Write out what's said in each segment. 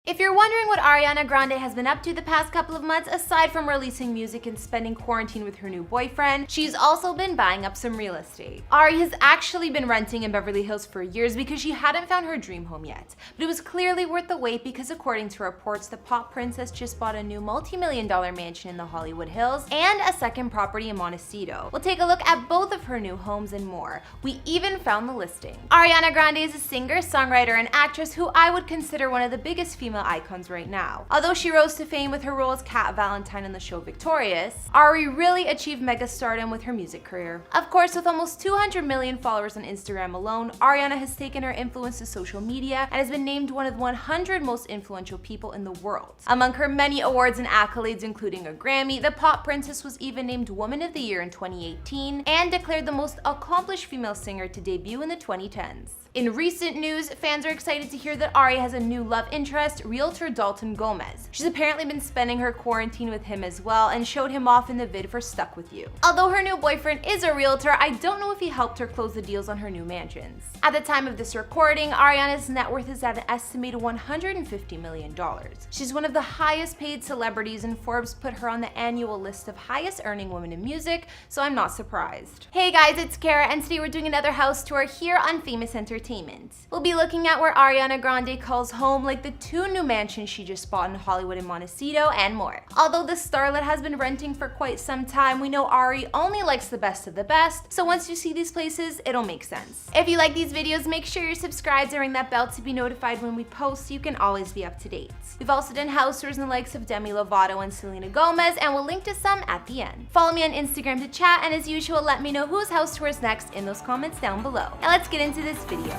If you're wondering what Ariana Grande has been up to the past couple of months, aside from releasing music and spending quarantine with her new boyfriend, she's also been buying up some real estate. Ari has actually been renting in Beverly Hills for years because she hadn't found her dream home yet. But it was clearly worth the wait because according to reports, the pop princess just bought a new multi-million-dollar mansion in the Hollywood Hills and a second property in Montecito. We'll take a look at both of her new homes and more. We even found the listing. Ariana Grande is a singer, songwriter, and actress who I would consider one of the biggest female icons right now. Although she rose to fame with her role as Kat Valentine in the show Victorious, Ari really achieved mega stardom with her music career. Of course, with almost 200 million followers on Instagram alone, Ariana has taken her influence to social media and has been named one of the 100 most influential people in the world. Among her many awards and accolades, including a Grammy, the pop princess was even named Woman of the Year in 2018 and declared the most accomplished female singer to debut in the 2010s. In recent news, fans are excited to hear that Ari has a new love interest, realtor Dalton Gomez. She's apparently been spending her quarantine with him as well and showed him off in the vid for Stuck With You. Although her new boyfriend is a realtor, I don't know if he helped her close the deals on her new mansions. At the time of this recording, Ariana's net worth is at an estimated $150 million. She's one of the highest paid celebrities, and Forbes put her on the annual list of highest earning women in music, so I'm not surprised. Hey guys, it's Kara, and today we're doing another house tour here on Famous Entertainment. We'll be looking at where Ariana Grande calls home, like the two new mansions she just bought in Hollywood and Montecito, and more. Although the starlet has been renting for quite some time, we know Ari only likes the best of the best, so once you see these places, it'll make sense. If you like these videos, make sure you're subscribed and ring that bell to be notified when we post so you can always be up to date. We've also done house tours in the likes of Demi Lovato and Selena Gomez, and we'll link to some at the end. Follow me on Instagram to chat, and as usual, let me know whose house tour is next in those comments down below. Now let's get into this video.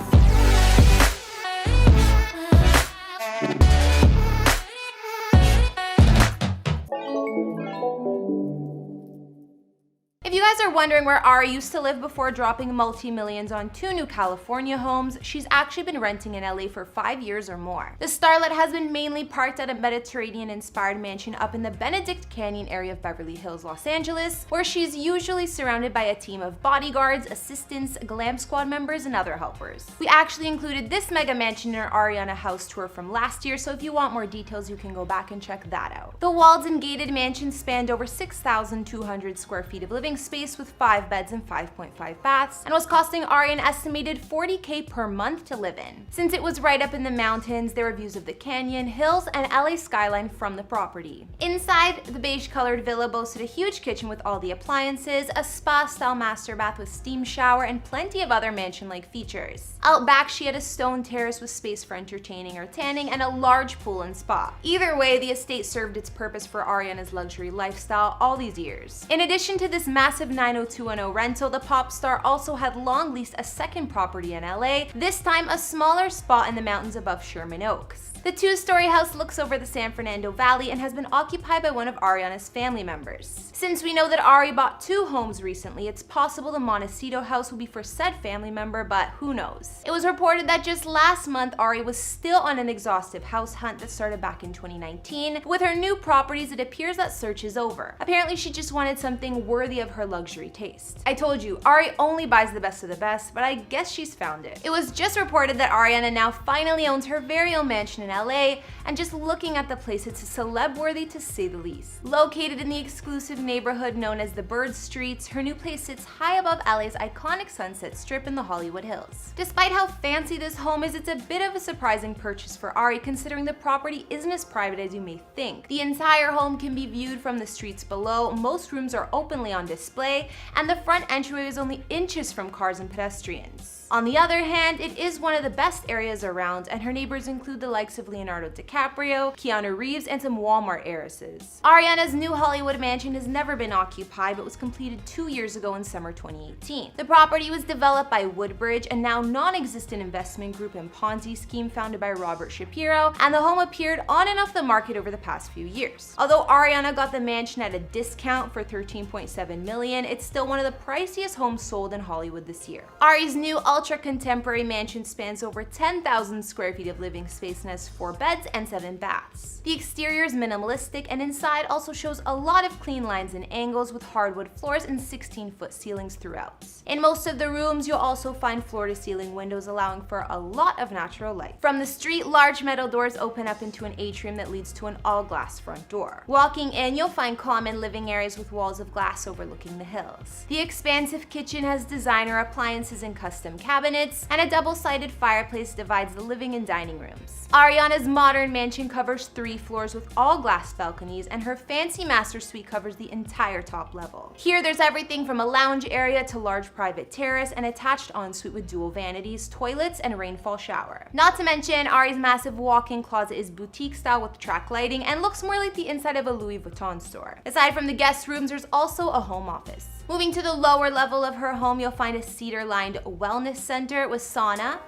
If you guys are wondering where Ari used to live before dropping multi-millions on two new California homes, she's actually been renting in LA for 5 years or more. The starlet has been mainly parked at a Mediterranean-inspired mansion up in the Benedict Canyon area of Beverly Hills, Los Angeles, where she's usually surrounded by a team of bodyguards, assistants, glam squad members, and other helpers. We actually included this mega mansion in our Ariana house tour from last year, so if you want more details, you can go back and check that out. The walled and gated mansion spanned over 6,200 square feet of living space with 5 beds and 5.5 baths, and was costing Ari an estimated $40K per month to live in. Since it was right up in the mountains, there were views of the canyon, hills, and LA skyline from the property. Inside, the beige-colored villa boasted a huge kitchen with all the appliances, a spa-style master bath with steam shower, and plenty of other mansion-like features. Out back, she had a stone terrace with space for entertaining or tanning, and a large pool and spa. Either way, the estate served its purpose for Ariana's luxury lifestyle all these years. In addition to this massive 90210 rental, the pop star also had long leased a second property in LA, this time a smaller spot in the mountains above Sherman Oaks. The two-story house looks over the San Fernando Valley and has been occupied by one of Ariana's family members. Since we know that Ari bought 2 homes recently, it's possible the Montecito house will be for said family member, but who knows. It was reported that just last month, Ari was still on an exhaustive house hunt that started back in 2019. With her new properties, it appears that search is over. Apparently, she just wanted something worthy of her luxury taste. I told you, Ari only buys the best of the best, but I guess she's found it. It was just reported that Ariana now finally owns her very own mansion in LA, and just looking at the place, it's a celeb worthy to say the least. Located in the exclusive neighborhood known as the Bird Streets, her new place sits high above LA's iconic Sunset Strip in the Hollywood Hills. Despite how fancy this home is, it's a bit of a surprising purchase for Ari, considering the property isn't as private as you may think. The entire home can be viewed from the streets below, most rooms are openly on display, and the front entryway is only inches from cars and pedestrians. On the other hand, it is one of the best areas around, and her neighbors include the likes of Leonardo DiCaprio, Keanu Reeves, and some Walmart heiresses. Ariana's new Hollywood mansion has never been occupied, but was completed 2 years ago in summer 2018. The property was developed by Woodbridge, a now non-existent investment group and Ponzi scheme founded by Robert Shapiro, and the home appeared on and off the market over the past few years. Although Ariana got the mansion at a discount for $13.7 million, it's still one of the priciest homes sold in Hollywood this year. Ari's new ultra-contemporary mansion spans over 10,000 square feet of living space and has 4 beds and 7 baths. The exterior is minimalistic and inside also shows a lot of clean lines and angles with hardwood floors and 16-foot ceilings throughout. In most of the rooms, you'll also find floor-to-ceiling windows allowing for a lot of natural light. From the street, large metal doors open up into an atrium that leads to an all-glass front door. Walking in, you'll find common living areas with walls of glass overlooking the hills. The expansive kitchen has designer appliances and custom cabinets, and a double-sided fireplace divides the living and dining rooms. Ariana's modern mansion covers 3 floors with all-glass balconies, and her fancy master suite covers the entire top level. Here, there's everything from a lounge area to large private terrace and attached ensuite with dual vanities, toilets, and rainfall shower. Not to mention, Ari's massive walk-in closet is boutique style with track lighting and looks more like the inside of a Louis Vuitton store. Aside from the guest rooms, there's also a home office. Moving to the lower level of her home, you'll find a cedar-lined wellness center with sauna,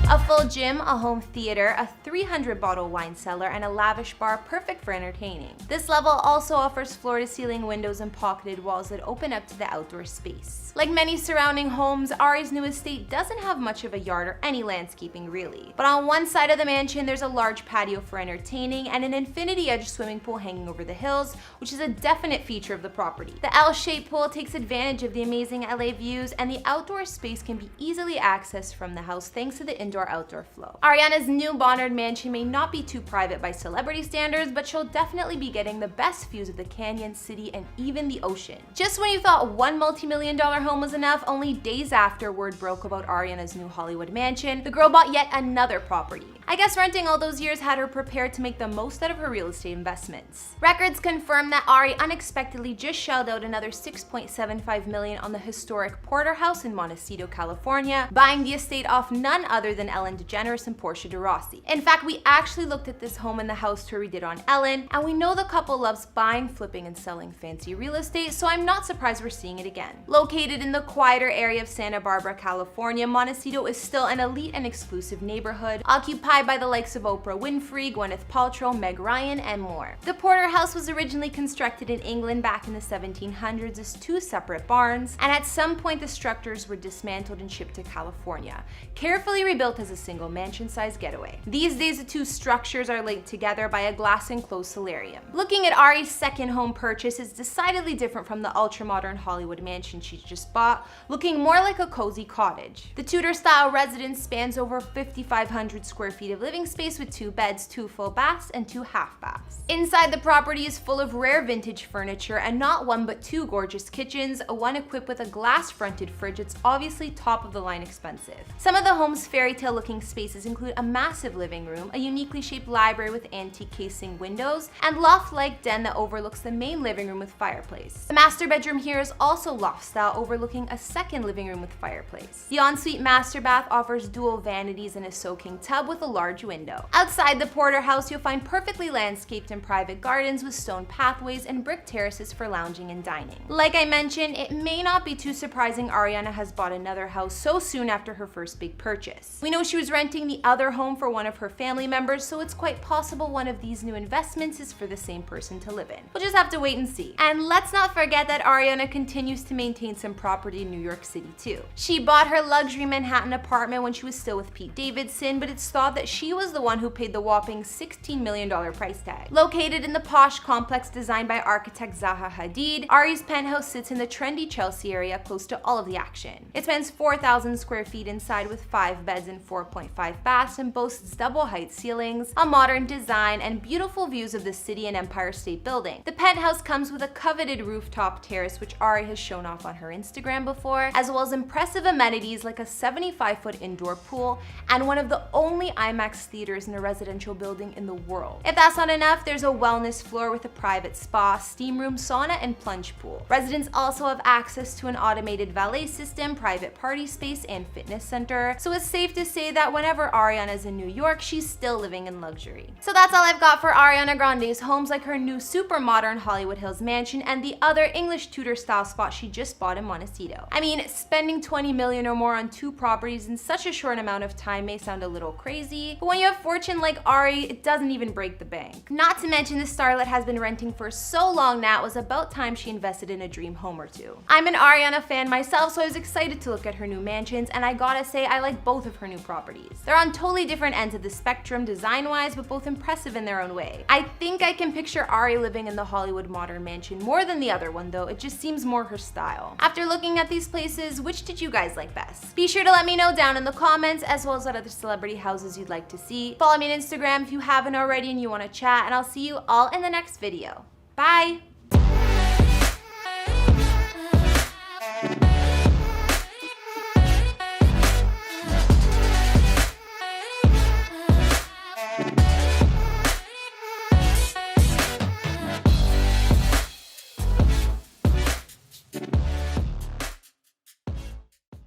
a full gym, a home theater, a 300-bottle wine cellar, and a lavish bar perfect for entertaining. This level also offers floor-to-ceiling windows and pocketed walls that open up to the outdoor space. Like many surrounding homes, Ari's new estate doesn't have much of a yard or any landscaping really. But on one side of the mansion, there's a large patio for entertaining and an infinity-edge swimming pool hanging over the hills, which is a definite feature of the property. The L-shaped pool takes advantage of the amazing LA views, and the outdoor space can be easily accessed from the house thanks to the indoor-outdoor flow. Ariana's new Bonnard mansion may not be too private by celebrity standards, but she'll definitely be getting the best views of the canyon, city, and even the ocean. Just when you thought one multi-million-dollar home was enough, only days after word broke about Ariana's new Hollywood mansion, the girl bought yet another property. I guess renting all those years had her prepared to make the most out of her real estate investments. Records confirm that Ari unexpectedly just shelled out another $6.75 million on the historic Porter House in Montecito, California, buying the estate off none other than Ellen DeGeneres and Portia de Rossi. In fact, we actually looked at this home and the house tour we did on Ellen, and we know the couple loves buying, flipping, and selling fancy real estate, so I'm not surprised we're seeing it again. Located in the quieter area of Santa Barbara, California, Montecito is still an elite and exclusive neighborhood, occupied by the likes of Oprah Winfrey, Gwyneth Paltrow, Meg Ryan, and more. The Porter House was originally constructed in England back in the 1700s as 2 separate barns, and at some point the structures were dismantled and shipped to California, carefully rebuilt as a single mansion-sized getaway. These days, the 2 structures are linked together by a glass-enclosed solarium. Looking at Ari's second home purchase is decidedly different from the ultra-modern Hollywood mansion she just bought, looking more like a cozy cottage. The Tudor-style residence spans over 5,500 square feet of living space with 2 beds, 2 full baths, and 2 half baths. Inside, the property is full of rare vintage furniture and not 1 but 2 gorgeous kitchens, one equipped with a glass-fronted fridge that's obviously top-of-the-line expensive. Some of the home's fairy tale-looking spaces include a massive living room, a uniquely shaped library with antique casing windows, and loft-like den that overlooks the main living room with fireplace. The master bedroom here is also loft-style, overlooking a second living room with fireplace. The ensuite master bath offers dual vanities and a soaking tub with a large window. Outside the Porter House, you'll find perfectly landscaped and private gardens with stone pathways and brick terraces for lounging and dining. Like I mentioned, it may not be too surprising Ariana has bought another house so soon after her first big purchase. We know she was renting the other home for one of her family members, so it's quite possible one of these new investments is for the same person to live in. We'll just have to wait and see. And let's not forget that Ariana continues to maintain some property in New York City too. She bought her luxury Manhattan apartment when she was still with Pete Davidson, but it's thought that she was the one who paid the whopping $16 million price tag. Located in the posh complex designed by architect Zaha Hadid, Ari's penthouse sits in the trendy Chelsea area close to all of the action. It spans 4,000 square feet inside with 5 beds and 4.5 baths and boasts double-height ceilings, a modern design, and beautiful views of the city and Empire State Building. The penthouse comes with a coveted rooftop terrace, which Ari has shown off on her Instagram before, as well as impressive amenities like a 75-foot indoor pool and one of the only IMAX theaters in a residential building in the world. If that's not enough, there's a wellness floor with a private spa, steam room, sauna, and plunge pool. Residents also have access to an automated valet system, private party space, and fitness center, so it's safe to say that that whenever Ariana's in New York, she's still living in luxury. So that's all I've got for Ariana Grande's homes, like her new super modern Hollywood Hills mansion and the other English Tudor style spot she just bought in Montecito. I mean, spending 20 million or more on 2 properties in such a short amount of time may sound a little crazy, but when you have fortune like Ari, it doesn't even break the bank. Not to mention the starlet has been renting for so long now, it was about time she invested in a dream home or two. I'm an Ariana fan myself, so I was excited to look at her new mansions, and I gotta say I like both of her new properties. They're on totally different ends of the spectrum design-wise, but both impressive in their own way. I think I can picture Ari living in the Hollywood modern mansion more than the other one though, it just seems more her style. After looking at these places, which did you guys like best? Be sure to let me know down in the comments, as well as what other celebrity houses you'd like to see. Follow me on Instagram if you haven't already and you want to chat, and I'll see you all in the next video. Bye!